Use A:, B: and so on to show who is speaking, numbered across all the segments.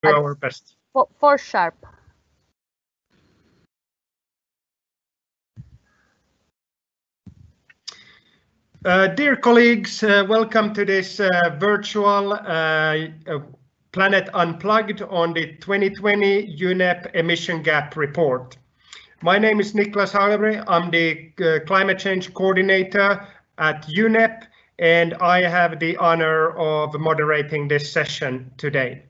A: do our best.
B: 4 sharp.
A: Dear colleagues, welcome to this virtual Planet Unplugged on the 2020 UNEP Emission Gap Report. My name is Niklas Hagberg. I'm the Climate Change Coordinator at UNEP, and I have the honor of moderating this session today.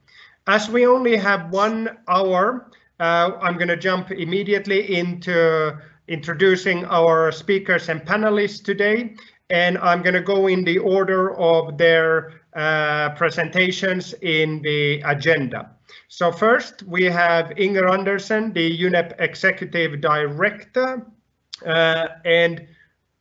A: As we only have 1 hour, I'm going to jump immediately into introducing our speakers and panelists today. And I'm going to go in the order of their presentations in the agenda. So first, we have Inger Andersen, the UNEP Executive Director, and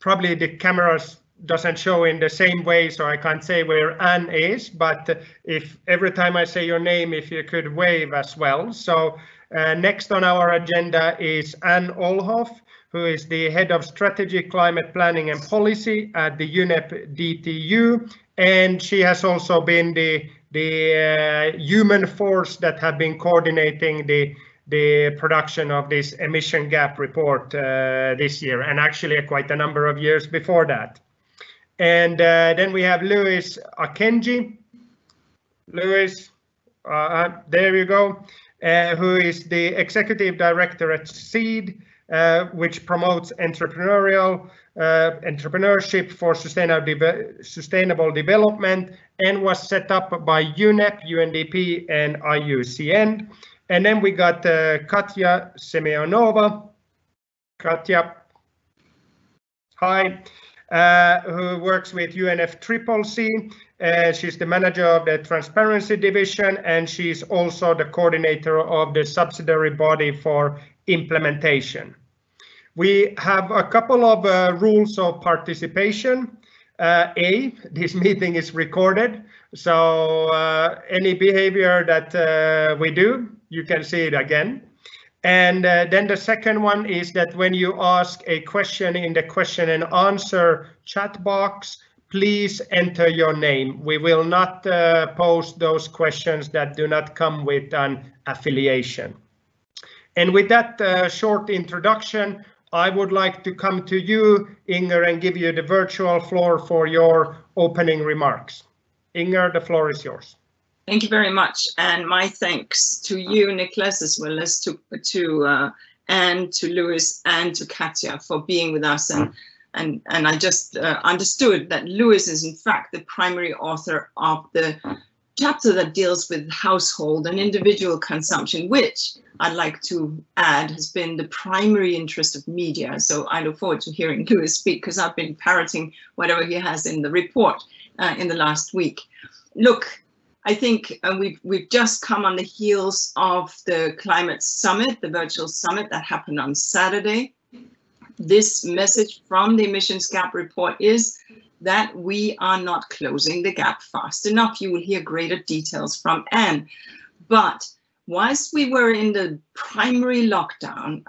A: probably the cameras doesn't show in the same way, so I can't say where Anne is, but if every time I say your name, if you could wave as well. So next on our agenda is Anne Olhoff, who is the Head of Strategy, Climate Planning and Policy at the UNEP DTU, and she has also been the human force that have been coordinating the production of this emission gap report this year, and actually quite a number of years before that. And then we have Louis Akenji. Louis, there you go, who is the Executive Director at SEED, which promotes entrepreneurship for sustainable development, and was set up by UNEP, UNDP, and IUCN. And then we got Katya Semyonova. Katya, hi, who works with UNFCCC. She's the manager of the Transparency Division, and she's also the coordinator of the subsidiary body for implementation. We have a couple of rules of participation. This meeting is recorded, so any behavior that we do, you can see it again. And then the second one is that when you ask a question in the question and answer chat box, please enter your name. We will not post those questions that do not come with an affiliation. And with that short introduction, I would like to come to you, Inger, and give you the virtual floor for your opening remarks. Inger, the floor is yours.
C: Thank you very much, and my thanks to you, Niklas, as well as to Anne, to Louis, and to Katya for being with us. And I just understood that Louis is in fact the primary author of the chapter that deals with household and individual consumption, which I'd like to add has been the primary interest of media. So I look forward to hearing Louis speak, because I've been parroting whatever he has in the report in the last week. Look, I think we've just come on the heels of the climate summit, the virtual summit that happened on Saturday. This message from the emissions gap report is that we are not closing the gap fast enough. You will hear greater details from Anne. But whilst we were in the primary lockdown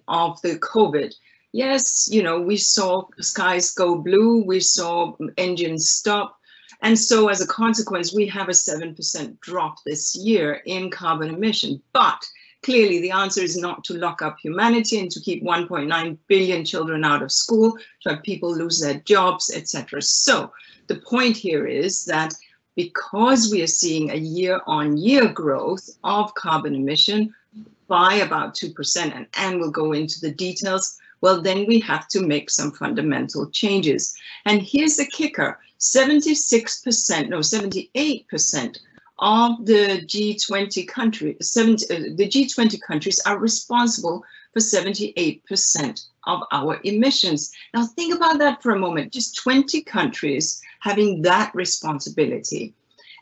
C: of the COVID, yes, you know, we saw skies go blue, we saw engines stop. And so as a consequence, we have a 7% drop this year in carbon emission. But clearly the answer is not to lock up humanity and to keep 1.9 billion children out of school, to have people lose their jobs, etc. So the point here is that because we are seeing a year-on-year growth of carbon emission by about 2%, and Anne will go into the details, well, then we have to make some fundamental changes. And here's the kicker. 78% of the G20 countries, the G20 countries are responsible for 78% of our emissions. Now think about that for a moment, just 20 countries having that responsibility.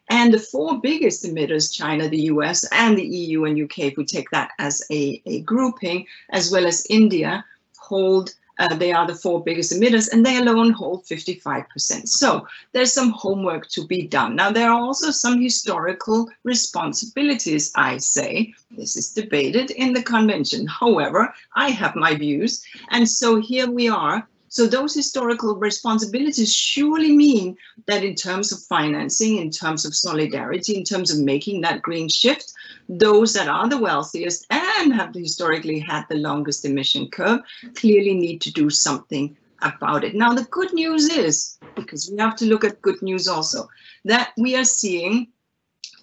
C: And the 4 biggest emitters, China, the US, and the EU and UK, if we take that as a grouping, as well as India, hold they are the 4 biggest emitters, and they alone hold 55%. So there's some homework to be done. Now, there are also some historical responsibilities, I say. This is debated in the convention. However, I have my views. And so here we are So those historical responsibilities surely mean that in terms of financing, in terms of solidarity, in terms of making that green shift, those that are the wealthiest and have historically had the longest emission curve clearly need to do something about it. Now, the good news is, because we have to look at good news also, that we are seeing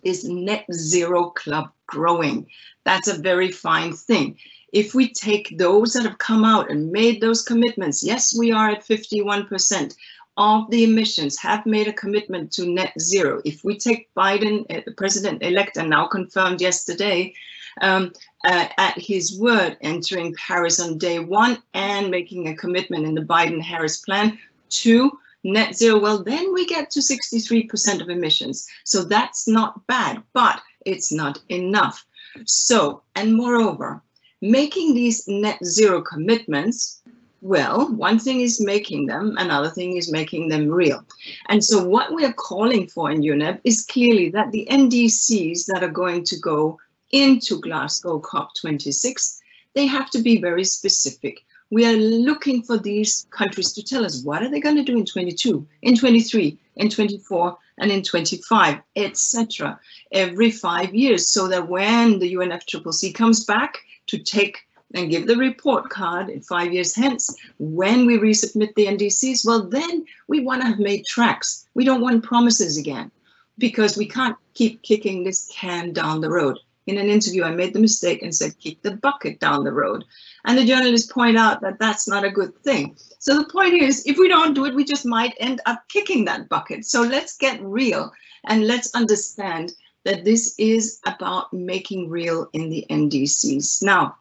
C: this net zero club growing. That's a very fine thing. If we take those that have come out and made those commitments, yes, we are at 51% of the emissions have made a commitment to net zero. If we take Biden, the president-elect, and now confirmed yesterday, at his word, entering Paris on day one and making a commitment in the Biden-Harris plan to net zero, well, then we get to 63% of emissions. So that's not bad, but it's not enough. So, and moreover, making these net zero commitments, well, one thing is making them, another thing is making them real. And so what we are calling for in UNEP is clearly that the NDCs that are going to go into Glasgow COP26, they have to be very specific. We are looking for these countries to tell us what are they going to do in 22, in 23, in 24, and in 25, etc. every 5 years, so that when the UNFCCC comes back to take and give the report card in 5 years hence, when we resubmit the NDCs, well, then we want to have made tracks. We don't want promises again, because we can't keep kicking this can down the road. In an interview, I made the mistake and said, kick the bucket down the road. And the journalists point out that that's not a good thing. So the point is, if we don't do it, we just might end up kicking that bucket. So let's get real and let's understand that this is about making real in the NDCs. Now,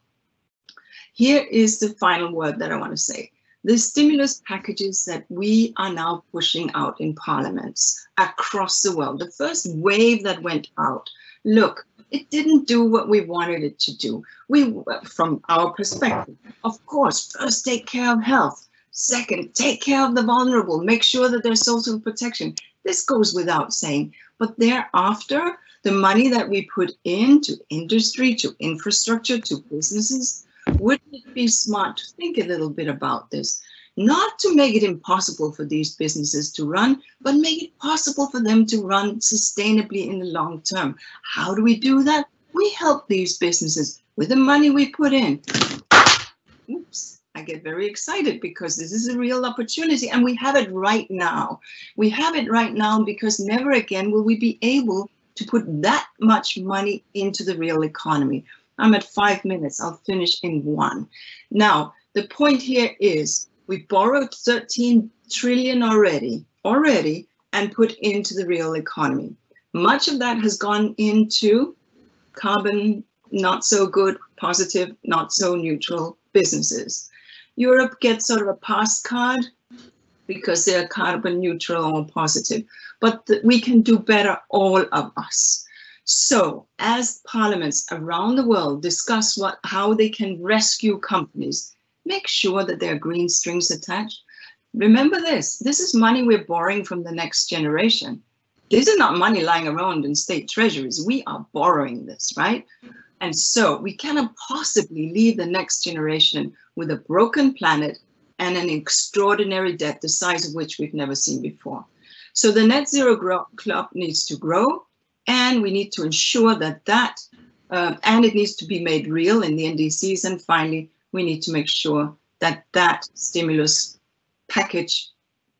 C: here is the final word that I want to say. The stimulus packages that we are now pushing out in parliaments across the world, the first wave that went out, look, it didn't do what we wanted it to do. From our perspective, of course, first take care of health. Second, take care of the vulnerable. Make sure that there's social protection. This goes without saying. But thereafter, the money that we put into industry, to infrastructure, to businesses, wouldn't it be smart to think a little bit about this? Not to make it impossible for these businesses to run, but make it possible for them to run sustainably in the long term. How do we do that? We help these businesses with the money we put in. Oops, I get very excited because this is a real opportunity and we have it right now. We have it right now because never again will we be able to put that much money into the real economy. I'm at 5 minutes, I'll finish in 1. Now, the point here is, we borrowed 13 trillion already, and put into the real economy. Much of that has gone into carbon, not so good, positive, not so neutral businesses. Europe gets sort of a pass card because they're carbon neutral or positive, but we can do better, all of us. So as parliaments around the world discuss how they can rescue companies, make sure that there are green strings attached. Remember this is money we're borrowing from the next generation. This is not money lying around in state treasuries. We are borrowing this, right? And so we cannot possibly leave the next generation with a broken planet and an extraordinary debt, the size of which we've never seen before. So the Net Zero Club needs to grow, and we need to ensure that and it needs to be made real in the NDCs. And finally, we need to make sure that that stimulus package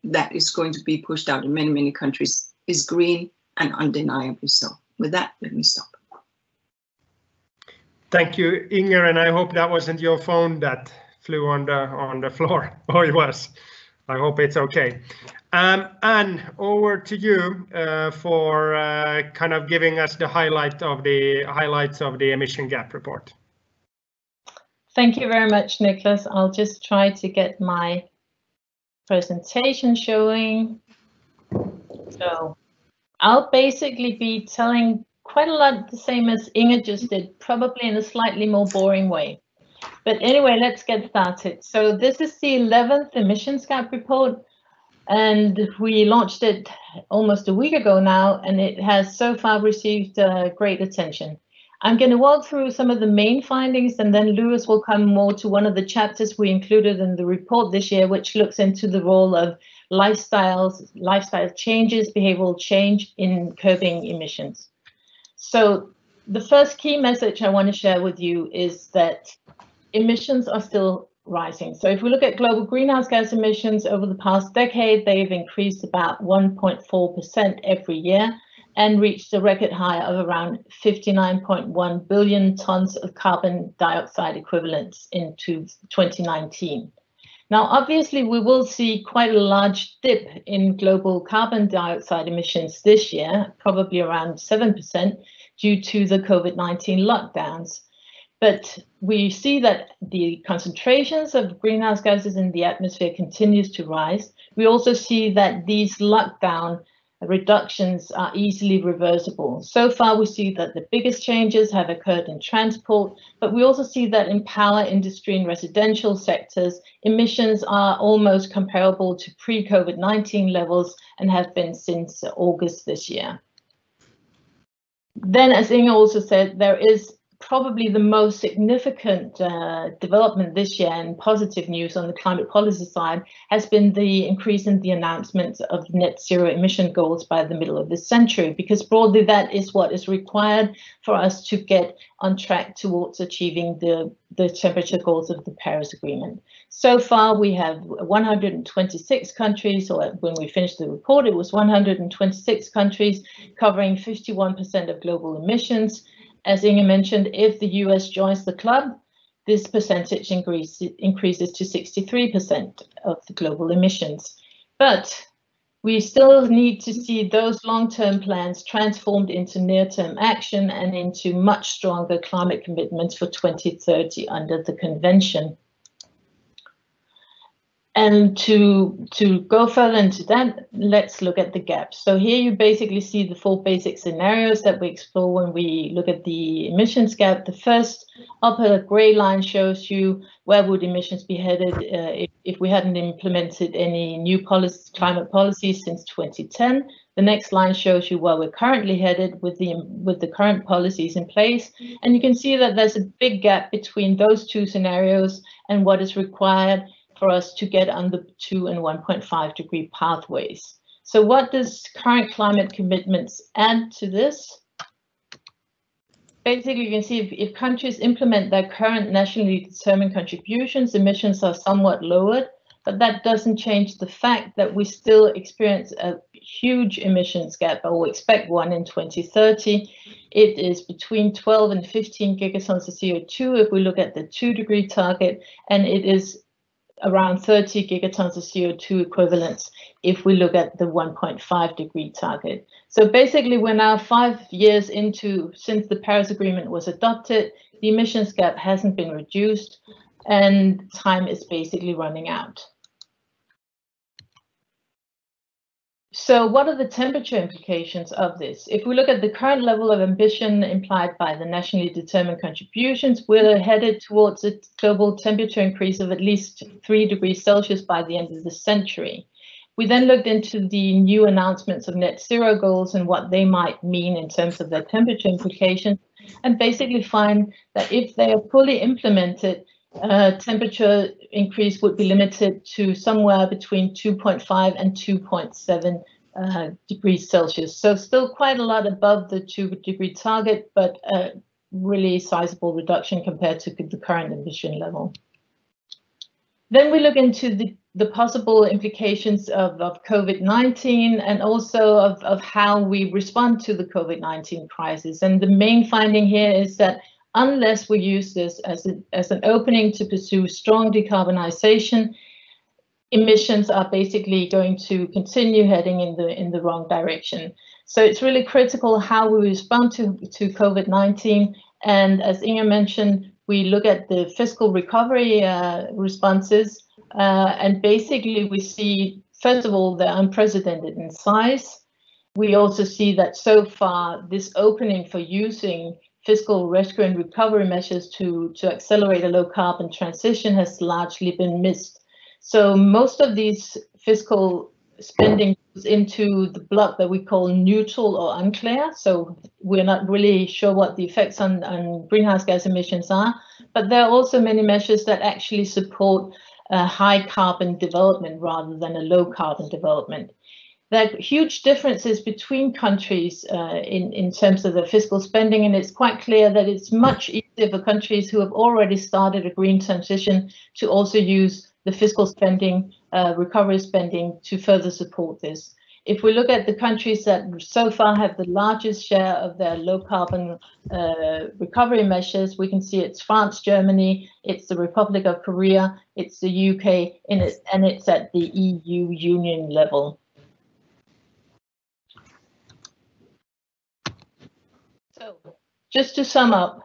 C: that is going to be pushed out in many, many countries is green and undeniably so. With that, let me stop.
A: Thank you, Inger, and I hope that wasn't your phone that flew on the floor. Oh, it was. I hope it's okay. Anne, over to you for kind of giving us the highlights of the emission gap report.
B: Thank you very much, Nicholas. I'll just try to get my presentation showing. So I'll basically be telling quite a lot the same as Inger just did, probably in a slightly more boring way. But anyway, let's get started. So this is the 11th emissions gap report, and we launched it almost a week ago now, and it has so far received great attention. I'm going to walk through some of the main findings, and then Lewis will come more to one of the chapters we included in the report this year, which looks into the role of lifestyle changes, behavioral change in curbing emissions. So the first key message I want to share with you is that emissions are still rising. So if we look at global greenhouse gas emissions over the past decade, they've increased about 1.4% every year and reached a record high of around 59.1 billion tons of carbon dioxide equivalents in 2019. Now, obviously, we will see quite a large dip in global carbon dioxide emissions this year, probably around 7%, due to the COVID-19 lockdowns. But we see that the concentrations of greenhouse gases in the atmosphere continues to rise. We also see that these lockdown reductions are easily reversible. So far, we see that the biggest changes have occurred in transport, but we also see that in power, industry, and residential sectors, emissions are almost comparable to pre-COVID-19 levels and have been since August this year. Then, as Inge also said, there is probably the most significant development this year and positive news on the climate policy side has been the increase in the announcement of net zero emission goals by the middle of this century, because broadly that is what is required for us to get on track towards achieving the temperature goals of the Paris Agreement. So far we have 126 countries, or when we finished the report it was 126 countries covering 51% of global emissions. As Inge mentioned, if the US joins the club, this percentage increases to 63% of the global emissions. But we still need to see those long-term plans transformed into near-term action and into much stronger climate commitments for 2030 under the convention. And to go further into that, let's look at the gaps. So here you basically see the 4 basic scenarios that we explore when we look at the emissions gap. The first upper gray line shows you where would emissions be headed if we hadn't implemented any new climate policies since 2010. The next line shows you where we're currently headed with the current policies in place. And you can see that there's a big gap between those 2 scenarios and what is required for us to get on the 2 and 1.5 degree pathways. So what does current climate commitments add to this? Basically, you can see if countries implement their current nationally determined contributions, emissions are somewhat lowered, but that doesn't change the fact that we still experience a huge emissions gap, or expect one in 2030. It is between 12 and 15 gigatons of CO2 if we look at the 2 degree target, and it is around 30 gigatons of CO2 equivalents if we look at the 1.5 degree target. So basically we're now 5 years since the Paris Agreement was adopted, the emissions gap hasn't been reduced, and time is basically running out. So what are the temperature implications of this? If we look at the current level of ambition implied by the nationally determined contributions, we're headed towards a global temperature increase of at least 3 degrees Celsius by the end of the century. We then looked into the new announcements of net zero goals and what they might mean in terms of their temperature implications, and basically find that if they are fully implemented, temperature increase would be limited to somewhere between 2.5 and 2.7 degrees Celsius. So still quite a lot above the 2 degree target, but a really sizable reduction compared to the current ambition level. Then we look into the possible implications of COVID-19 and also of how we respond to the COVID-19 crisis. And the main finding here is that unless we use this as an opening to pursue strong decarbonization, emissions are basically going to continue heading in the wrong direction. So it's really critical how we respond to COVID-19. And as Inge mentioned, we look at the fiscal recovery responses, and basically we see, first of all, they're unprecedented in size. We also see that so far this opening for using fiscal rescue and recovery measures to accelerate a low carbon transition has largely been missed. So most of these fiscal spending goes into the block that we call neutral or unclear. So we're not really sure what the effects on greenhouse gas emissions are. But there are also many measures that actually support high carbon development rather than a low carbon development. There are huge differences between countries in terms of the fiscal spending, and it's quite clear that it's much easier for countries who have already started a green transition to also use the fiscal spending, recovery spending, to further support this. If we look at the countries that so far have the largest share of their low carbon recovery measures, we can see it's France, Germany, it's the Republic of Korea, it's the UK, and it's at the EU Union level. So, just to sum up,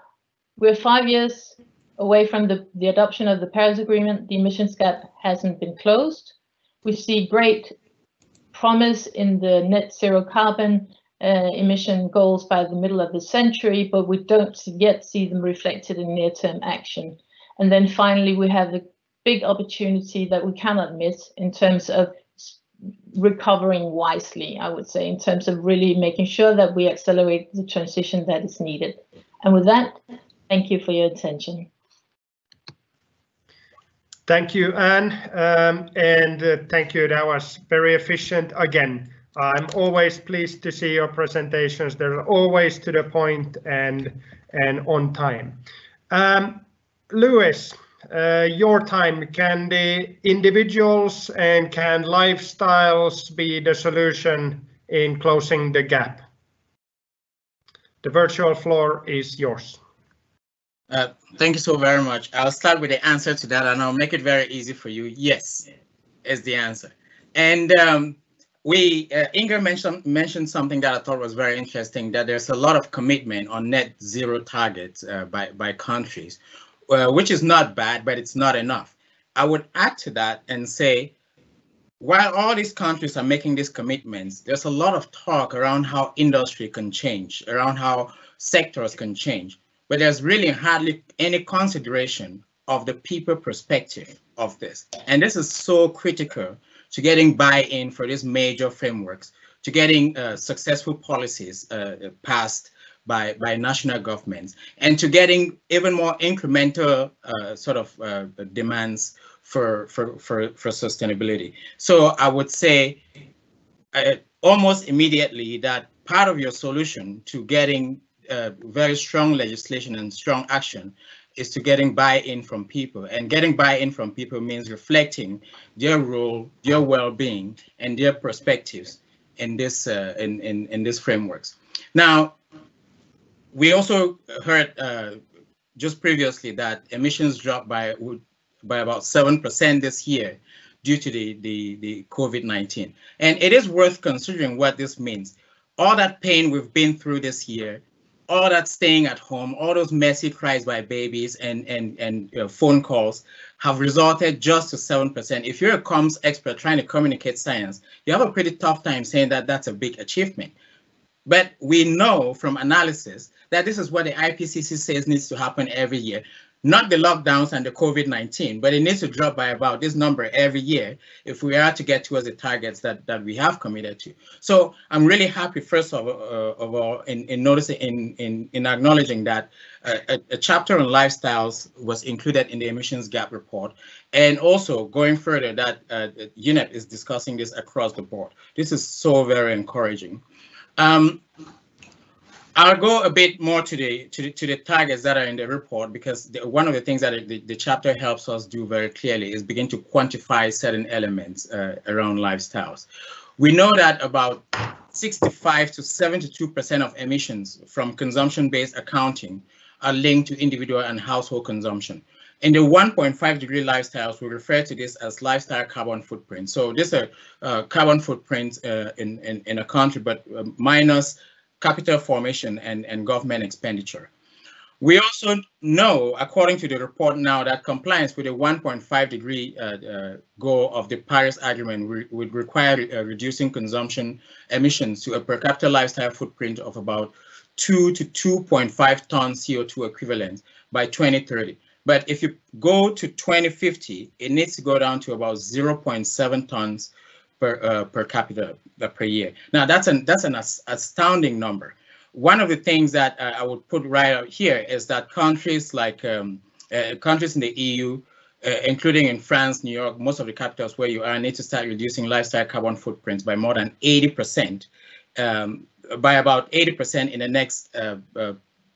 B: we're 5 years away from the adoption of the Paris Agreement. The emissions gap hasn't been closed. We see great promise in the net zero carbon emission goals by the middle of the century, but we don't yet see them reflected in near-term action. And then finally, we have the big opportunity that we cannot miss in terms of recovering wisely, I would say, in terms of really making sure that we accelerate the transition that is needed. And with that, thank you for your attention.
A: Thank you, Anne, and thank you. That was very efficient. Again, I'm always pleased to see your presentations. They're always to the point and on time. Lewis, your time. Can the individuals and can lifestyles be the solution in closing the gap? The virtual floor is yours.
D: Thank you so very much. I'll start with the answer to that, and I'll make it very easy for you. Yes, is the answer. And Inger mentioned something that I thought was very interesting, that there's a lot of commitment on net zero targets by countries, which is not bad, but it's not enough. I would add to that and say, while all these countries are making these commitments, there's a lot of talk around how industry can change, around how sectors can change. But there's really hardly any consideration of the people perspective of this. And this is so critical to getting buy-in for these major frameworks, to getting successful policies passed by national governments, and to getting even more incremental demands for sustainability. So I would say almost immediately that part of your solution to getting very strong legislation and strong action is to getting buy-in from people, and getting buy-in from people means reflecting their role, their well-being, and their perspectives in this in these frameworks. Now, we also heard just previously that emissions dropped by about 7% this year due to the COVID-19, and it is worth considering what this means. All that pain we've been through this year, all that staying at home, all those messy cries by babies and phone calls have resulted just to 7%. If you're a comms expert trying to communicate science, you have a pretty tough time saying that that's a big achievement. But we know from analysis that this is what the IPCC says needs to happen every year. Not the lockdowns and the COVID-19, but it needs to drop by about this number every year if we are to get towards the targets that we have committed to. So I'm really happy, first of all, in noticing, in acknowledging that a chapter on lifestyles was included in the emissions gap report, and also going further that UNEP is discussing this across the board. This is so very encouraging. I'll go a bit more to the targets that are in the report, because one of the things that the chapter helps us do very clearly is begin to quantify certain elements around lifestyles. We know that about 65 to 72% of emissions from consumption-based accounting are linked to individual and household consumption. In the 1.5 degree lifestyles, we refer to this as lifestyle carbon footprint. So this is a carbon footprint in a country, but minus capital formation and government expenditure. We also know, according to the report now, that compliance with the 1.5 degree goal of the Paris Agreement would require reducing consumption emissions to a per capita lifestyle footprint of about 2 to 2.5 tons CO2 equivalent by 2030. But if you go to 2050, it needs to go down to about 0.7 tons per capita per year. Now that's an astounding number. One of the things that I would put right out here is that countries like countries in the EU, including in France, New York, most of the capitals where you are, need to start reducing lifestyle carbon footprints by more than 80%, by about 80% in the next,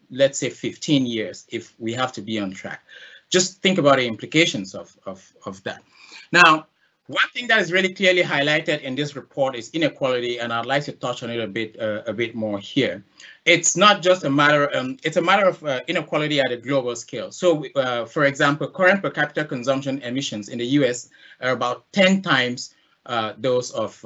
D: let's say, 15 years, if we have to be on track. Just think about the implications of that. Now, one thing that is really clearly highlighted in this report is inequality, and I'd like to touch on it a bit more here. It's not just a matter, it's a matter of inequality at a global scale. So, for example, current per capita consumption emissions in the US are about 10 times those of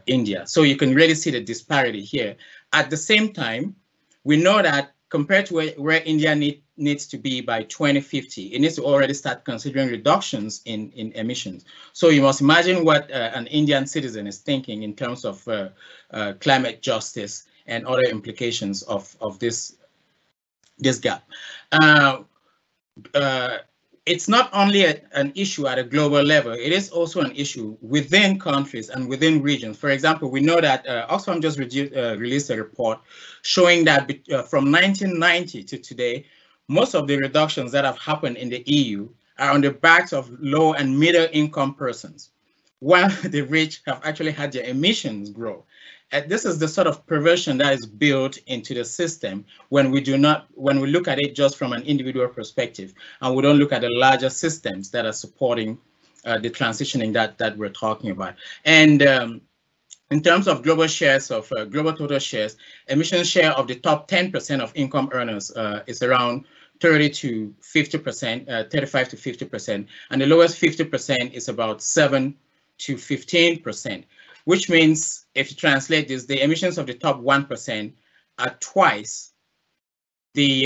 D: India. So you can really see the disparity here. At the same time, we know that compared to where India needs to be by 2050, it needs to already start considering reductions in emissions. So you must imagine what an Indian citizen is thinking in terms of climate justice and other implications of this gap. It's not only an issue at a global level, it is also an issue within countries and within regions. For example, we know that Oxfam just released a report showing that from 1990 to today, most of the reductions that have happened in the EU are on the backs of low and middle income persons, while the rich have actually had their emissions grow. This is the sort of perversion that is built into the system when we look at it just from an individual perspective, and we don't look at the larger systems that are supporting the transitioning that we're talking about. And in terms of global shares of global total shares, emission share of the top 10% of income earners is around 30 to 50%, 35 to 50%, and the lowest 50% is about 7 to 15%. Which means, if you translate this, the emissions of the top 1% are twice the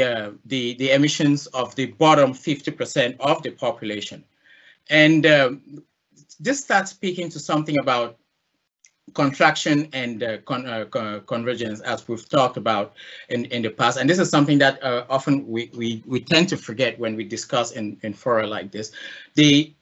D: emissions of the bottom 50% of the population. And this starts speaking to something about contraction and convergence, as we've talked about in the past. And this is something that often we tend to forget when we discuss in fora like this. The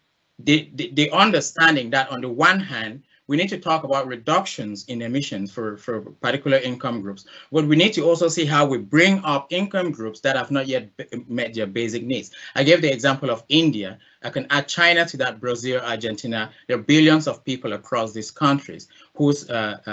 D: understanding that on the one hand, we need to talk about reductions in emissions for particular income groups, but we need to also see how we bring up income groups that have not yet met their basic needs. I gave the example of India. I can add China to that, Brazil, Argentina. There are billions of people across these countries whose their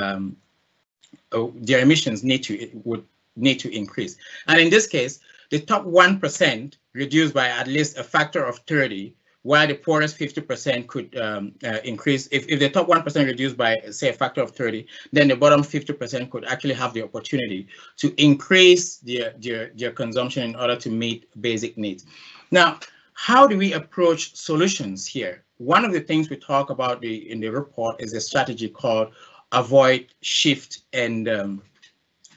D: emissions would need to increase. And in this case, the top 1% reduced by at least a factor of 30, while the poorest 50% could increase. If the top 1% reduced by, say, a factor of 30, then the bottom 50% could actually have the opportunity to increase their consumption in order to meet basic needs. Now, how do we approach solutions here? One of the things we talk about in the report is a strategy called avoid, shift, and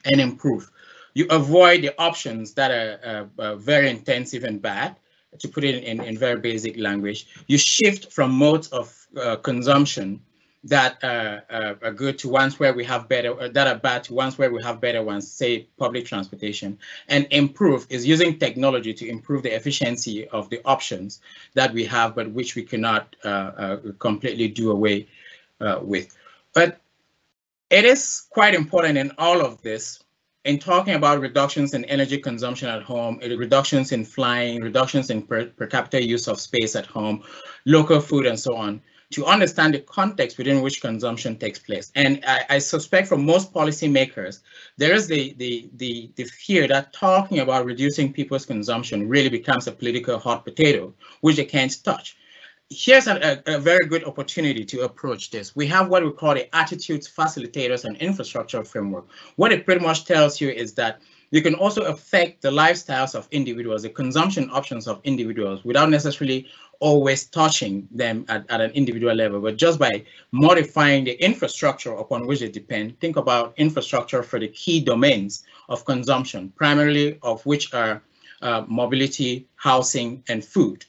D: improve. You avoid the options that are very intensive and bad, to put it in very basic language. You shift from modes of consumption that are good to ones where we have better, that are bad to ones where we have better ones, say public transportation. And improve is using technology to improve the efficiency of the options that we have, but which we cannot completely do away with. But it is quite important in all of this, in talking about reductions in energy consumption at home, reductions in flying, reductions in per capita use of space at home, local food, and so on, to understand the context within which consumption takes place. And I suspect for most policymakers, there is the fear that talking about reducing people's consumption really becomes a political hot potato, which they can't touch. Here's a very good opportunity to approach this. We have what we call the attitudes, facilitators, and infrastructure framework. What it pretty much tells you is that you can also affect the lifestyles of individuals, the consumption options of individuals, without necessarily always touching them at an individual level, but just by modifying the infrastructure upon which they depend. Think about infrastructure for the key domains of consumption, primarily of which are mobility, housing, and food.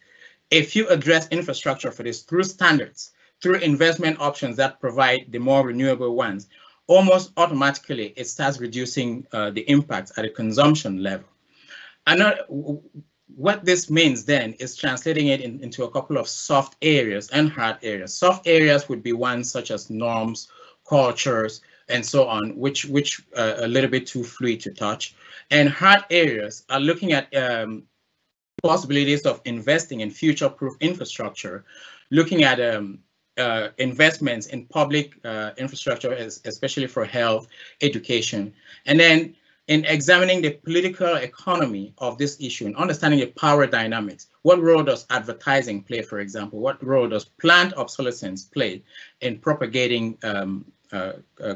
D: If you address infrastructure for this through standards, through investment options that provide the more renewable ones, almost automatically it starts reducing the impacts at a consumption level. what this means then is translating it into a couple of soft areas and hard areas. Soft areas would be ones such as norms, cultures, and so on, which a little bit too fluid to touch. And hard areas are looking at possibilities of investing in future-proof infrastructure, looking at investments in public infrastructure, especially for health, education, and then in examining the political economy of this issue and understanding the power dynamics. What role does advertising play, for example? What role does planned obsolescence play in propagating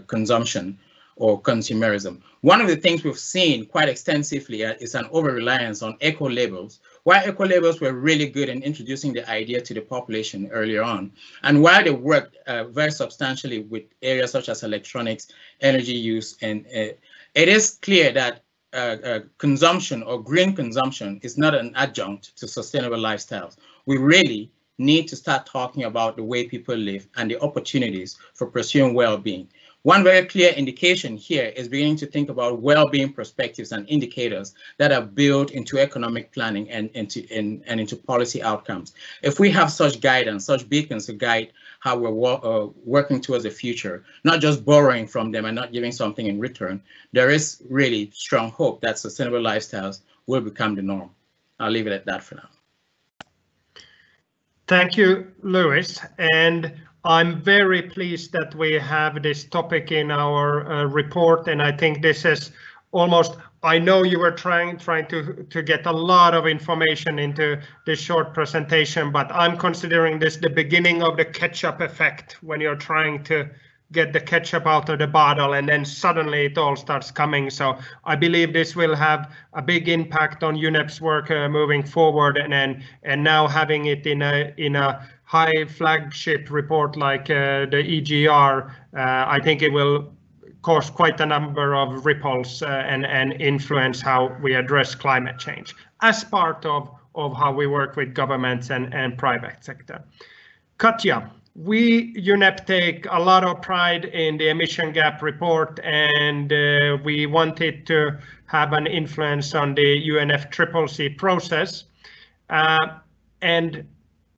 D: consumption or consumerism? One of the things we've seen quite extensively is an over-reliance on eco-labels. While eco-labels were really good in introducing the idea to the population earlier on, and while they worked very substantially with areas such as electronics, energy use, and it is clear that consumption or green consumption is not an adjunct to sustainable lifestyles. We really need to start talking about the way people live and the opportunities for pursuing well-being. One very clear indication here is beginning to think about well-being perspectives and indicators that are built into economic planning and into policy outcomes. If we have such guidance, such beacons to guide how we're working towards the future, not just borrowing from them and not giving something in return, there is really strong hope that sustainable lifestyles will become the norm. I'll leave it at that for now.
A: Thank you, Louis. And I'm very pleased that we have this topic in our report, and I think this is almost, I know you were trying to get a lot of information into this short presentation, but I'm considering this the beginning of the ketchup effect, when you're trying to get the ketchup out of the bottle and then suddenly it all starts coming. So I believe this will have a big impact on UNEP's work moving forward, and now having it in a high flagship report like the EGR, I think it will cause quite a number of ripples and influence how we address climate change as part of how we work with governments and private sector. Katja, we UNEP take a lot of pride in the emission gap report, and we wanted to have an influence on the UNFCCC process. And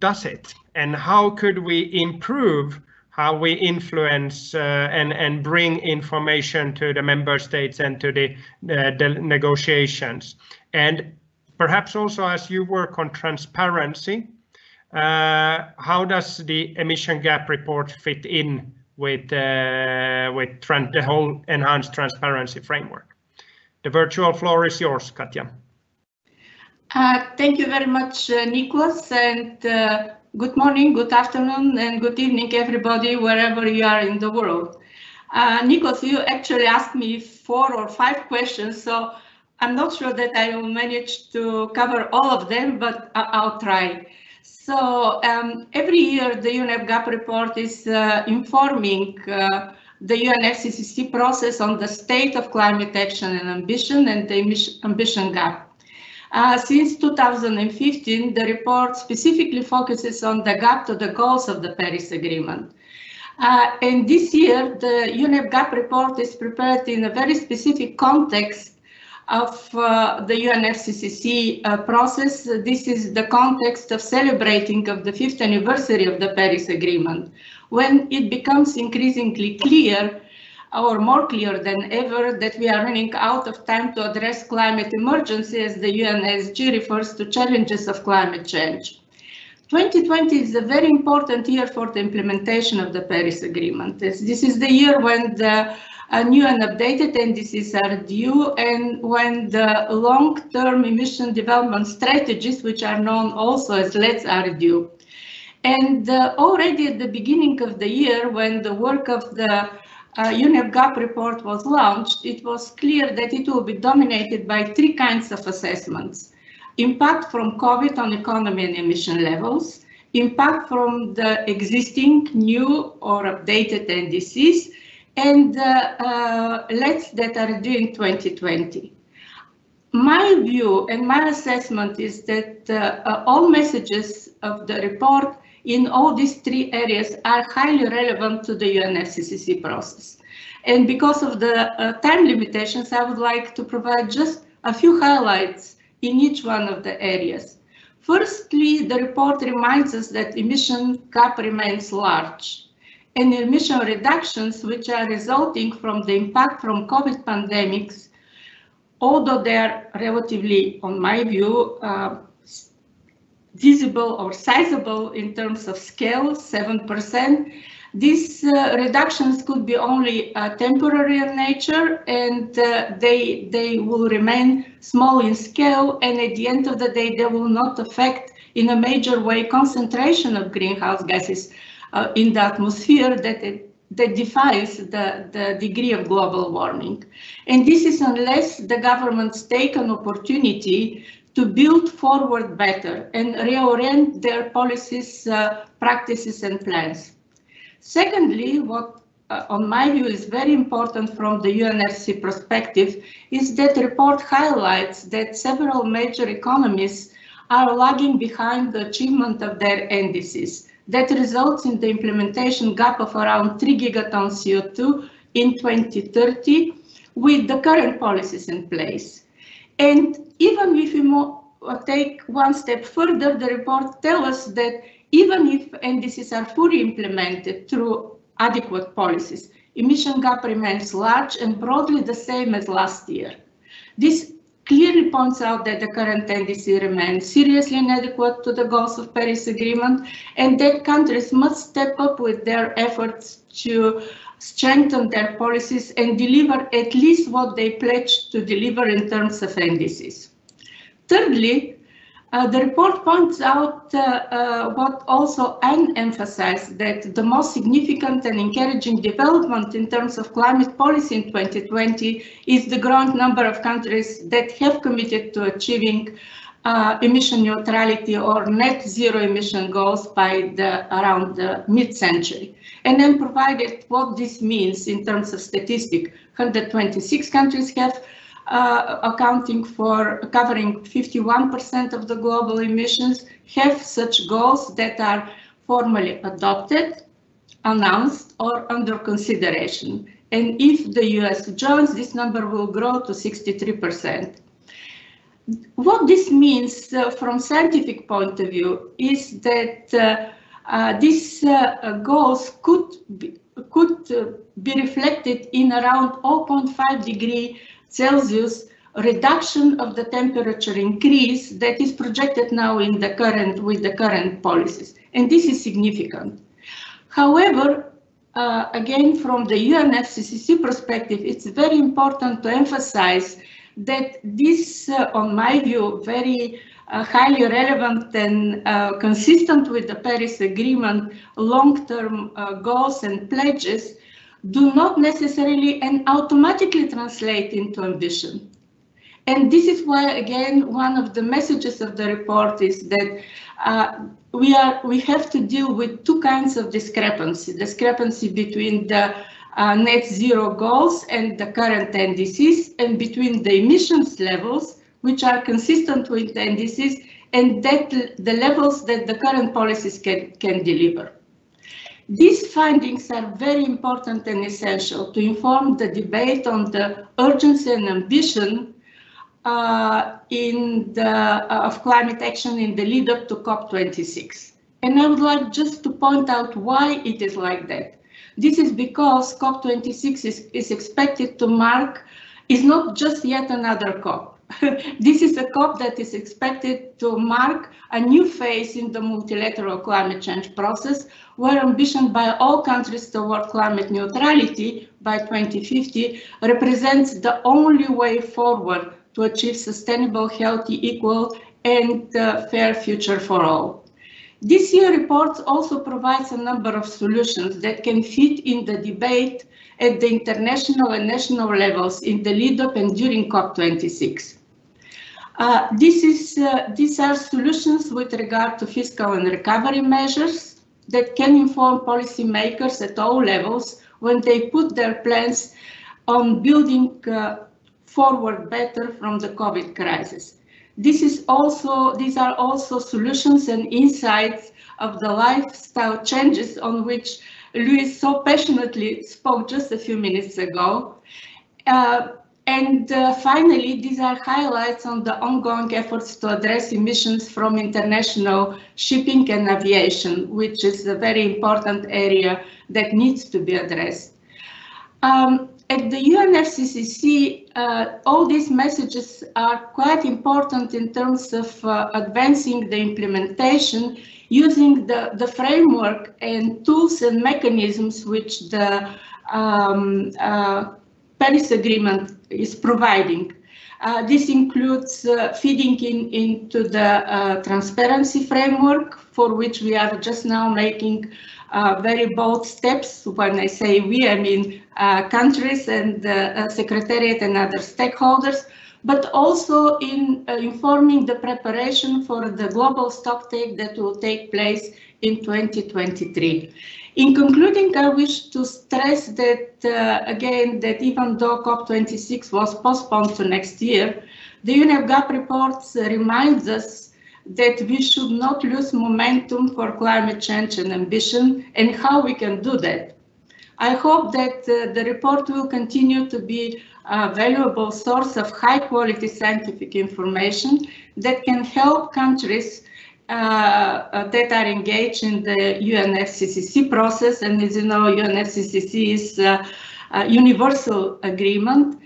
A: does it? And how could we improve how we influence and bring information to the member states and to the negotiations? And perhaps also, as you work on transparency, how does the emission gap report fit in with the whole enhanced transparency framework? The virtual floor is yours, Katja.
E: Thank you very much, Nicholas, and good morning, good afternoon, and good evening, everybody, wherever you are in the world. Nicholas, you actually asked me 4 or 5 questions, so I'm not sure that I will manage to cover all of them, but I'll try. So every year the UNEP gap report is informing the UNFCCC process on the state of climate action and ambition and the ambition gap. Since 2015, the report specifically focuses on the gap to the goals of the Paris Agreement. And this year, the UNEP gap report is prepared in a very specific context of the UNFCCC process. This is the context of celebrating of the 5th anniversary of the Paris Agreement, when it becomes increasingly clear, or more clear than ever, that we are running out of time to address climate emergency, as the UNSG refers to challenges of climate change. 2020 is a very important year for the implementation of the Paris Agreement. This is the year when the new and updated NDCs are due, and when the long-term emission development strategies, which are known also as LEDs, are due. And already at the beginning of the year, when the work of the UNEP gap report was launched, it was clear that it will be dominated by 3 kinds of assessments: impact from COVID on economy and emission levels, impact from the existing, new or updated NDCs, and LEDs that are due in 2020. My view and my assessment is that all messages of the report in all these 3 areas are highly relevant to the UNFCCC process. And because of the time limitations, I would like to provide just a few highlights in each one of the areas. Firstly, the report reminds us that emission gap remains large, and emission reductions which are resulting from the impact from COVID pandemics, although they are relatively, on my view, visible or sizable in terms of scale, 7%, these reductions could be only temporary in nature, and they will remain small in scale, and at the end of the day they will not affect in a major way concentration of greenhouse gases in the atmosphere that defines the degree of global warming. And this is unless the governments take an opportunity to build forward better and reorient their policies, practices and plans. Secondly, what on my view is very important from the UNFC perspective is that the report highlights that several major economies are lagging behind the achievement of their NDCs. That results in the implementation gap of around 3 gigatons CO2 in 2030 with the current policies in place. And even if we take one step further, the report tells us that even if NDCs are fully implemented through adequate policies, emission gap remains large and broadly the same as last year. This clearly points out that the current NDC remains seriously inadequate to the goals of Paris Agreement, and that countries must step up with their efforts to strengthen their policies and deliver at least what they pledged to deliver in terms of NDCs. Thirdly, the report points out what also Anne emphasized, that the most significant and encouraging development in terms of climate policy in 2020 is the growing number of countries that have committed to achieving emission neutrality or net zero emission goals by around the mid-century. And then provided what this means in terms of statistic, 126 countries have accounting for covering 51% of the global emissions, have such goals that are formally adopted, announced, or under consideration. And if the US joins, this number will grow to 63%. What this means from scientific point of view is that these goals could be reflected in around 0.5 degree Celsius reduction of the temperature increase that is projected now with the current policies, and this is significant. However, again, from the UNFCCC perspective, it's very important to emphasize that this, on my view, very highly relevant and consistent with the Paris Agreement long-term goals and pledges do not necessarily and automatically translate into ambition. And this is why, again, one of the messages of the report is that we have to deal with two kinds of discrepancy between the net zero goals and the current NDCs, and between the emissions levels, which are consistent with the NDCs, and the levels that the current policies can deliver. These findings are very important and essential to inform the debate on the urgency and ambition of climate action in the lead up to COP26. And I would like just to point out why it is like that. This is because COP26 is expected to is not just yet another COP. This is a COP that is expected to mark a new phase in the multilateral climate change process, where ambition by all countries toward climate neutrality by 2050 represents the only way forward to achieve sustainable, healthy, equal, and fair future for all. This year report also provides a number of solutions that can fit in the debate at the international and national levels in the lead up and during COP26. These are solutions with regard to fiscal and recovery measures that can inform policymakers at all levels when they put their plans on building forward better from the COVID crisis. These are also solutions and insights of the lifestyle changes on which Luis so passionately spoke just a few minutes ago. And finally, these are highlights on the ongoing efforts to address emissions from international shipping and aviation, which is a very important area that needs to be addressed. At the UNFCCC, all these messages are quite important in terms of advancing the implementation using the framework and tools and mechanisms which the Paris Agreement is providing. This includes feeding into the transparency framework, for which we are just now making very bold steps. When I say we, I mean countries and the Secretariat and other stakeholders, but also in informing the preparation for the global stocktake that will take place in 2023. In concluding, I wish to stress that, again, that even though COP26 was postponed to next year, the UNEP GAP report reminds us that we should not lose momentum for climate change and ambition and how we can do that. I hope that the report will continue to be a valuable source of high quality scientific information that can help countries that are engaged in the UNFCCC process. And as you know, UNFCCC is a universal agreement,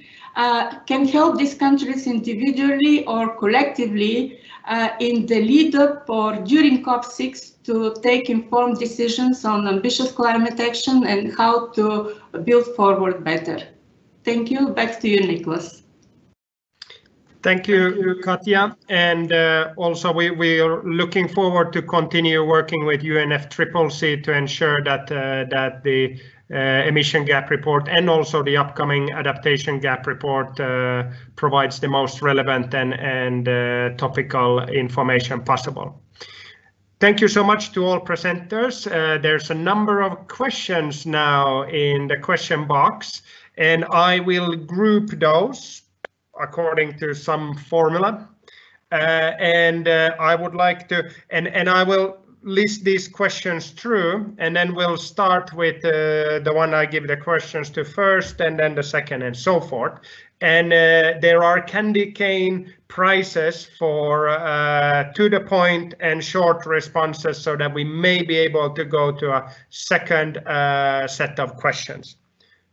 E: can help these countries individually or collectively in the lead up or during COP6 to take informed decisions on ambitious climate action and how to build forward better. Thank you. Back to you, Nicholas.
A: Thank you, Katja. And also we are looking forward to continue working with UNFCCC to ensure that the emission gap report and also the upcoming adaptation gap report provides the most relevant and topical information possible. Thank you so much to all presenters. There's a number of questions now in the question box, and I will group those according to some formula, and I would like to, and I will list these questions through, and then we'll start with the one I give the questions to first, and then the second, and so forth. And there are candy cane prizes for to the point and short responses, so that we may be able to go to a second set of questions.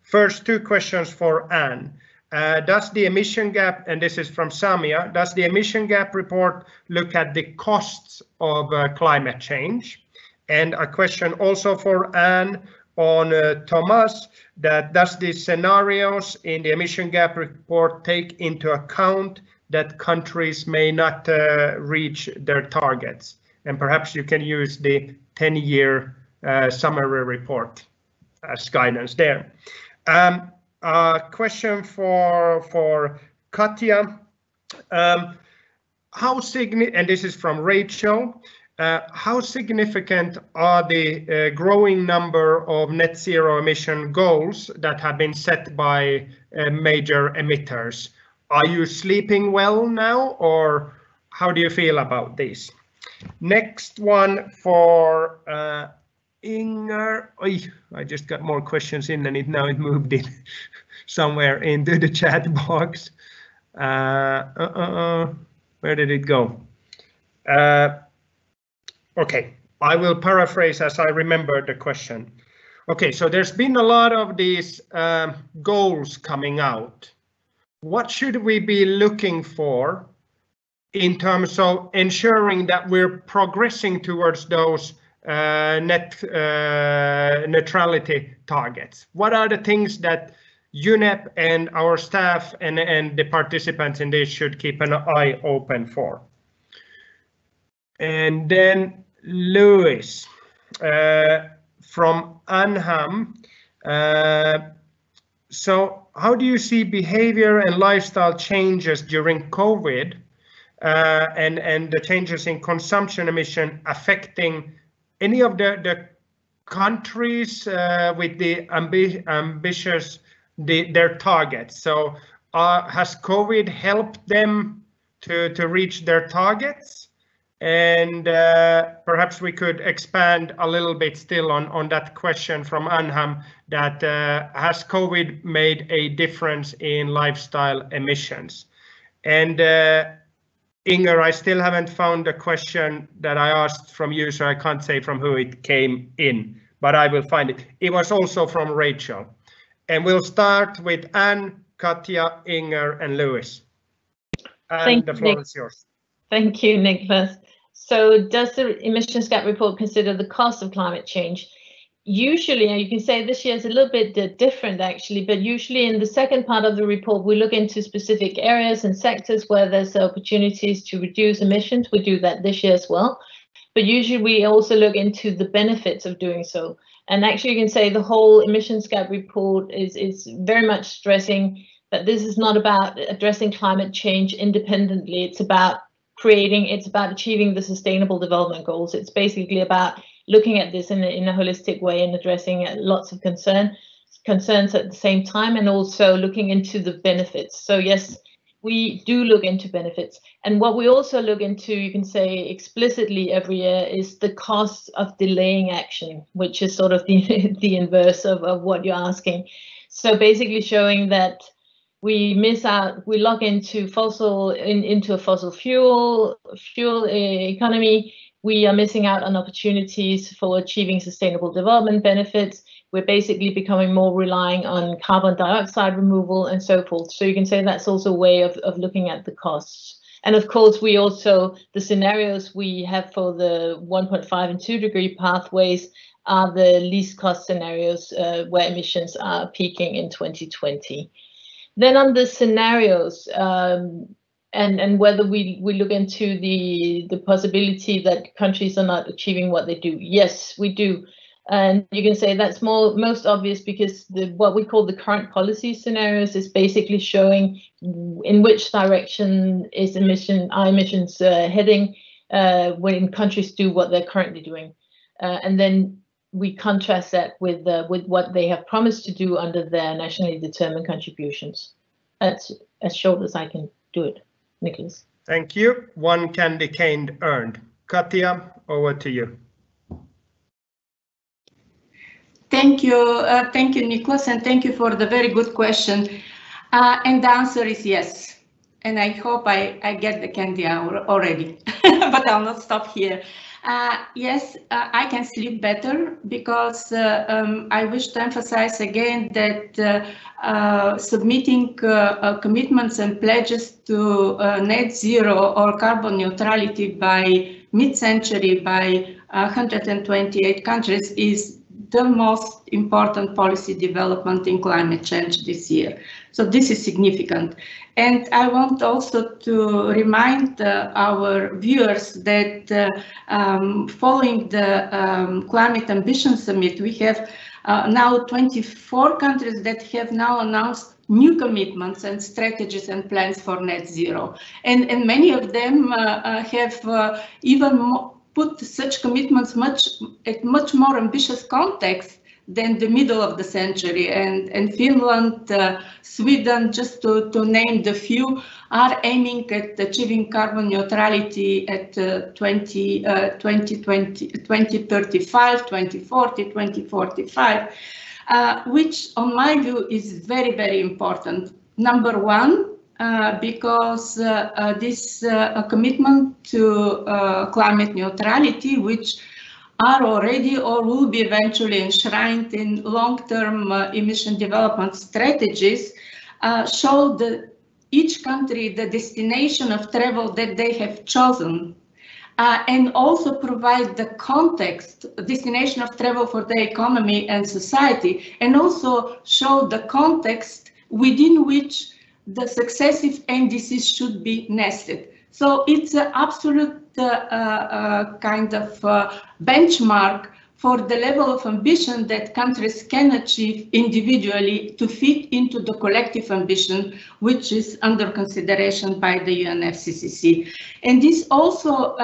A: First, two questions for Anne. Does the emission gap, and this is from Samia, does the emission gap report look at the costs of climate change? And a question also for Anne on Thomas, that does the scenarios in the emission gap report take into account that countries may not reach their targets? And perhaps you can use the 10-year summary report as guidance there. Question for Katja. How significant, and this is from Rachel, how significant are the growing number of net zero emission goals that have been set by major emitters? Are you sleeping well now, or how do you feel about this? Next one for Inger. I just got more questions in, and now it moved it somewhere into the chat box. Where did it go? Okay, I will paraphrase as I remember the question. Okay, so there's been a lot of these goals coming out. What should we be looking for in terms of ensuring that we're progressing towards those net neutrality targets? What are the things that UNEP and our staff and the participants in this should keep an eye open for? And then Lewis from Anham. So how do you see behavior and lifestyle changes during COVID and the changes in consumption emission affecting any of the countries with the ambitious their targets? So has COVID helped them to reach their targets? And perhaps we could expand a little bit still on that question from Anham, that has COVID made a difference in lifestyle emissions? And Inger, I still haven't found the question that I asked from you, so I can't say from who it came in, but I will find it. It was also from Rachel. And we'll start with Anne, Katja, Inger, and Lewis. And the floor is yours.
B: Thank you, Nicholas. So does the emissions gap report consider the cost of climate change? Usually, you can say this year is a little bit different actually, but usually in the second part of the report, we look into specific areas and sectors where there's opportunities to reduce emissions. We do that this year as well. But usually we also look into the benefits of doing so. And actually you can say the whole emissions gap report is very much stressing that this is not about addressing climate change independently. It's about achieving the sustainable development goals. It's basically about looking at this in a holistic way and addressing lots of concerns at the same time, and also looking into the benefits. So yes, we do look into benefits. And what we also look into, you can say explicitly every year, is the cost of delaying action, which is sort of the inverse of what you're asking. So basically showing that we miss out, we lock into a fossil fuel economy. We are missing out on opportunities for achieving sustainable development benefits. We're basically becoming more relying on carbon dioxide removal and so forth. So you can say that's also a way of looking at the costs. And of course, we also, the scenarios we have for the 1.5 and 2 degree pathways are the least cost scenarios where emissions are peaking in 2020. Then on the scenarios, and whether we look into the possibility that countries are not achieving what they do. Yes, we do. And you can say that's most obvious because what we call the current policy scenarios is basically showing in which direction is our emissions heading when countries do what they're currently doing. And then we contrast that with what they have promised to do under their nationally determined contributions. That's as short as I can do it, Nicholas.
A: Thank you. One candy cane earned. Katja, over to you.
E: Thank you, Nicholas, and thank you for the very good question. And the answer is yes. And I hope I get the candy already, but I'll not stop here. Yes, I can sleep better because I wish to emphasize again that submitting commitments and pledges to net zero or carbon neutrality by mid-century by 128 countries is the most important policy development in climate change this year. So this is significant. And I want also to remind our viewers that following the Climate Ambition Summit, we have now 24 countries that have now announced new commitments and strategies and plans for net zero. And many of them have even put such commitments at much more ambitious context than the middle of the century. And Finland, Sweden, just to name the few, are aiming at achieving carbon neutrality at 2035, 2040, 2045, which on my view is very, very important. Number one, because this commitment to climate neutrality, which are already or will be eventually enshrined in long-term emission development strategies, show that each country the destination of travel that they have chosen, and also provide the context, destination of travel for the economy and society, and also show the context within which the successive NDCs should be nested. So it's an absolute kind of benchmark for the level of ambition that countries can achieve individually to fit into the collective ambition, which is under consideration by the UNFCCC. And this also,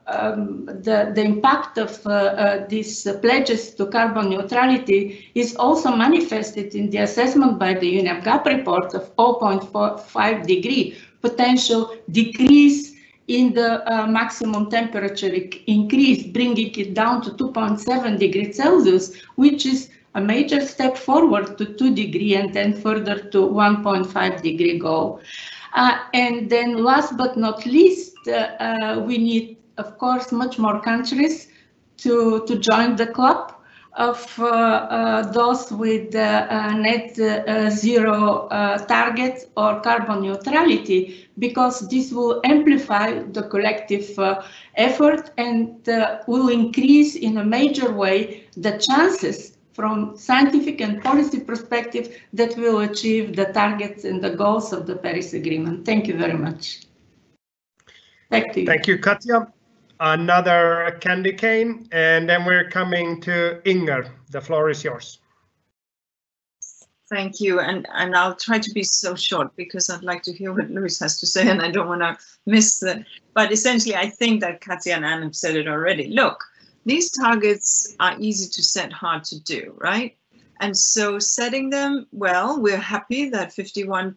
E: the impact of these pledges to carbon neutrality is also manifested in the assessment by the UNEP gap report of 0.45 degree potential decrease in the maximum temperature increase, bringing it down to 2.7 degrees Celsius, which is a major step forward to 2 degree and then further to 1.5 degree goal. And then last but not least, we need, of course, much more countries to join the club of those with net zero targets or carbon neutrality, because this will amplify the collective effort and will increase in a major way the chances from scientific and policy perspective that will achieve the targets and the goals of the Paris Agreement. Thank you very much. Back to you.
A: Thank you, Katja. Another candy cane, and then we're coming to Inger. The floor is yours.
C: Thank you, and I'll try to be so short because I'd like to hear what Luis has to say, and I don't want to miss the. But essentially, I think that Katja and Anne have said it already. Look, these targets are easy to set, hard to do, right? And so setting them, well, we're happy that 51%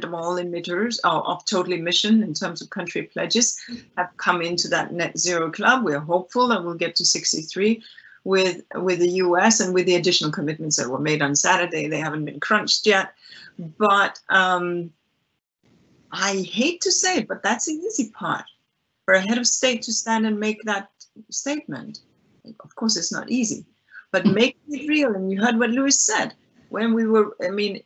C: of all emitters, or of total emission in terms of country pledges, have come into that net zero club. We're hopeful that we'll get to 63 with the US and with the additional commitments that were made on Saturday. They haven't been crunched yet. But I hate to say it, but that's the easy part for a head of state to stand and make that statement. Of course, it's not easy. But making it real, and you heard what Luis said. When we were, I mean,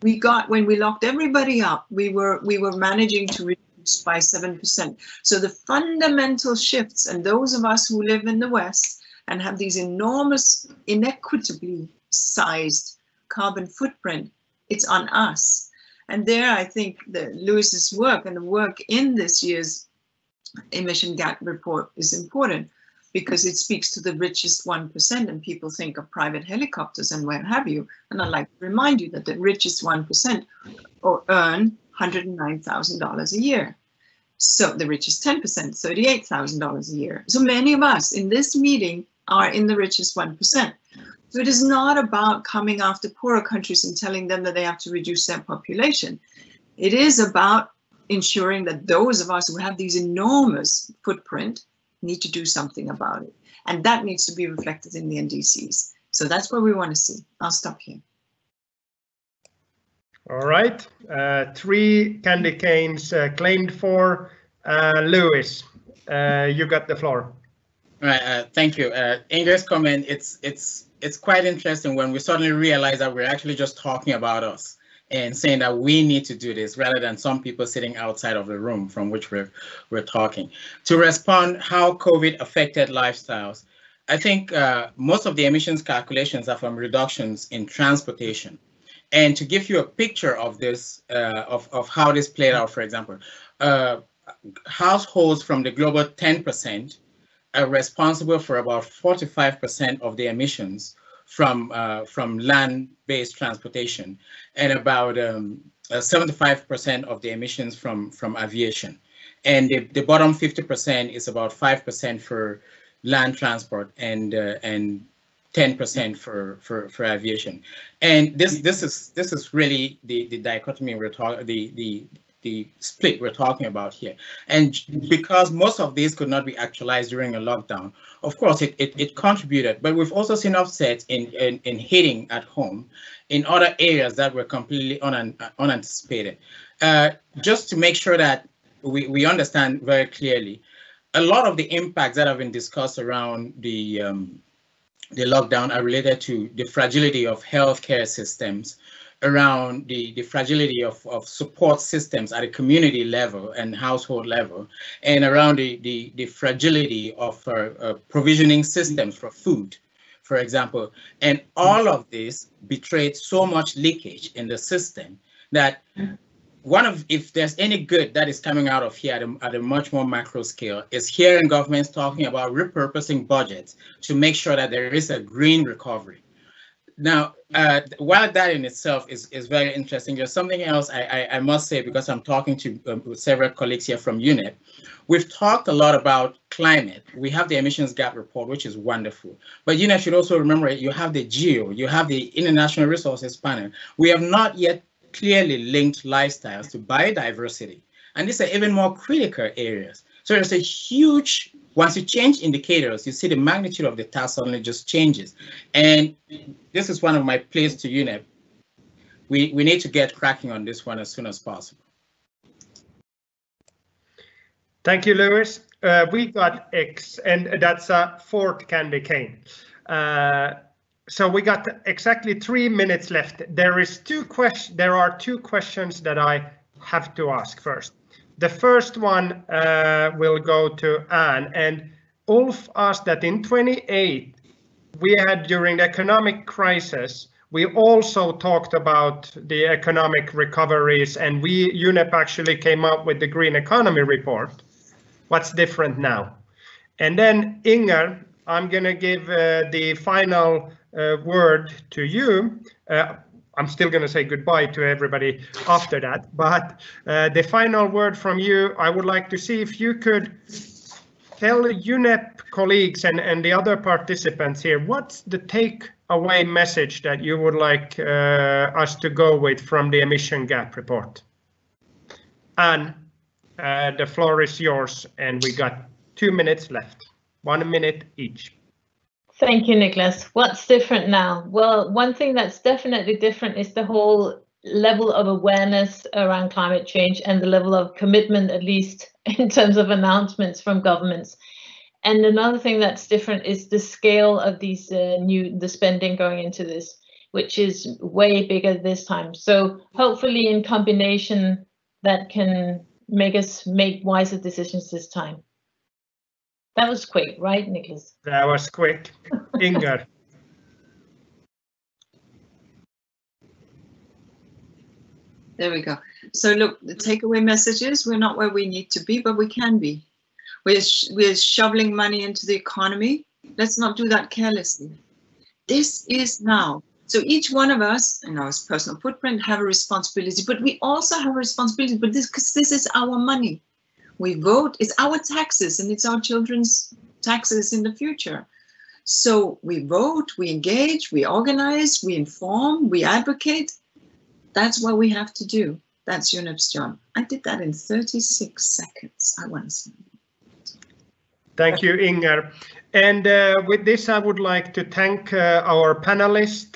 C: when we locked everybody up, we were managing to reduce by 7%. So the fundamental shifts, and those of us who live in the West and have these enormous, inequitably sized carbon footprint, it's on us. And there, I think that Luis's work and the work in this year's emission gap report is important, because it speaks to the richest 1%, and people think of private helicopters and where have you. And I'd like to remind you that the richest 1% earn $109,000 a year. So the richest 10%, $38,000 a year. So many of us in this meeting are in the richest 1%. So it is not about coming after poorer countries and telling them that they have to reduce their population. It is about ensuring that those of us who have these enormous footprint need to do something about it. And that needs to be reflected in the NDCs. So that's what we want to see. I'll stop here.
A: All right, 3 candy canes claimed for. Luis, you got the floor.
D: All right, thank you. Inger's comment, it's quite interesting when we suddenly realize that we're actually just talking about us and saying that we need to do this rather than some people sitting outside of the room from which we're talking. To respond how COVID affected lifestyles, I think most of the emissions calculations are from reductions in transportation. And to give you a picture of this, of how this played out, for example, households from the global 10% are responsible for about 45% of the emissions from land-based transportation, and about 75% of the emissions from aviation. And the bottom 50% is about 5% for land transport and 10% for aviation. And this is really the dichotomy we're talking, the split we're talking about here. And because most of these could not be actualized during a lockdown, of course it contributed, but we've also seen offsets in hitting at home in other areas that were completely unanticipated. Just to make sure that we understand very clearly, a lot of the impacts that have been discussed around the lockdown are related to the fragility of healthcare systems, around the fragility of support systems at a community level and household level, and around the fragility of provisioning systems for food, for example. And all of this betrayed so much leakage in the system that if there's any good that is coming out of here at a much more macro scale, is hearing governments talking about repurposing budgets to make sure that there is a green recovery. Now, while that in itself is very interesting, there's something else I must say, because I'm talking to several colleagues here from UNEP. We've talked a lot about climate. We have the emissions gap report, which is wonderful. But UNEP should also remember, you have the GEO, you have the International Resources Panel. We have not yet clearly linked lifestyles to biodiversity. And these are even more critical areas. So there's a huge, once you change indicators, you see the magnitude of the task suddenly just changes. And this is one of my pleas to UNEP. We need to get cracking on this one as soon as possible.
A: Thank you, Lewis. We got X, and that's a fourth candy cane. So we got exactly 3 minutes left. There are two questions that I have to ask first. The first one will go to Anne, and Ulf asked that in 28 we had, during the economic crisis, we also talked about the economic recoveries, and UNEP actually came up with the Green Economy report. What's different now? And then Inger, I'm going to give the final word to you. I'm still going to say goodbye to everybody after that, but the final word from you, I would like to see if you could tell UNEP colleagues and the other participants here, what's the takeaway message that you would like us to go with from the emission gap report? Anne, the floor is yours, and we got 2 minutes left, 1 minute each.
B: Thank you, Nicholas. What's different now? Well, one thing that's definitely different is the whole level of awareness around climate change and the level of commitment, at least in terms of announcements from governments. And another thing that's different is the scale of these the spending going into this, which is way bigger this time. So hopefully in combination that can make us make wiser decisions this time. That was quick, right, Nicholas?
A: That was quick. Inger.
C: There we go. So look, the takeaway message is we're not where we need to be, but we can be. We're shoveling money into the economy. Let's not do that carelessly. This is now. So each one of us, in our personal footprint, have a responsibility, but we also have a responsibility, but because this is our money. We vote, it's our taxes, and it's our children's taxes in the future. So we vote, we engage, we organize, we inform, we advocate. That's what we have to do. That's UNEP's job. I did that in 36 seconds, I want to say.
A: Thank you, Inger. And with this, I would like to thank our panelists,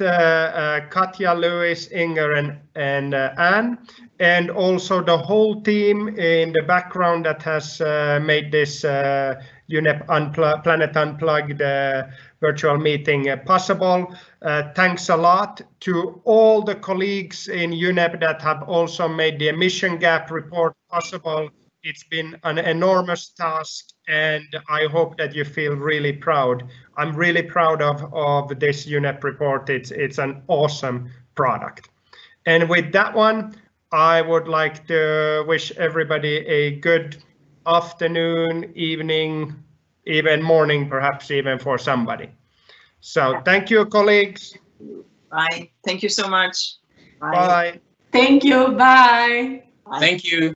A: Katja, Lewis, Inger, and Anne, and also the whole team in the background that has made this UNEP Planet Unplugged virtual meeting possible. Thanks a lot to all the colleagues in UNEP that have also made the emission gap report possible. It's been an enormous task, and I hope that you feel really proud. I'm really proud of this UNEP report. It's an awesome product. And with that one, I would like to wish everybody a good afternoon, evening, even morning, perhaps even for somebody. So thank you, colleagues.
C: Bye. Thank you so much.
A: Bye.
E: Thank you. Bye.
C: Bye.
D: Thank you.